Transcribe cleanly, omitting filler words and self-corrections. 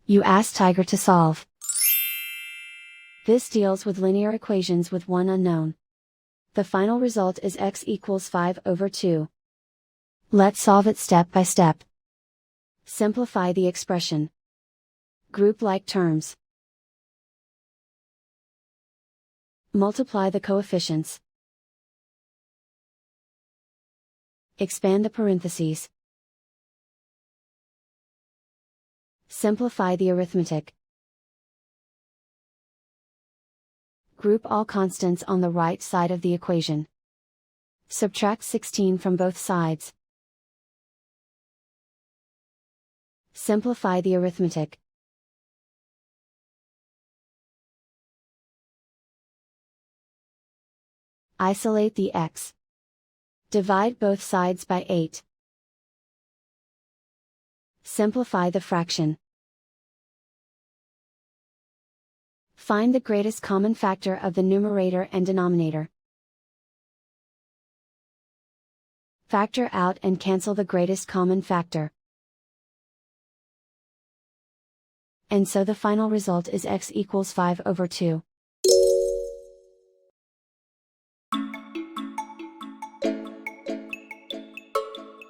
You ask Tiger to solve. This deals with linear equations with one unknown. The final result is x equals 5/2. Let's solve it step by step. Simplify the expression. Group like terms. Multiply the coefficients. Expand the parentheses. Simplify the arithmetic. Group all constants on the right side of the equation. Subtract 16 from both sides. Simplify the arithmetic. Isolate the x. Divide both sides by 8. Simplify the fraction. Find the greatest common factor of the numerator and denominator. Factor out and cancel the greatest common factor. And so the final result is x equals 5/2.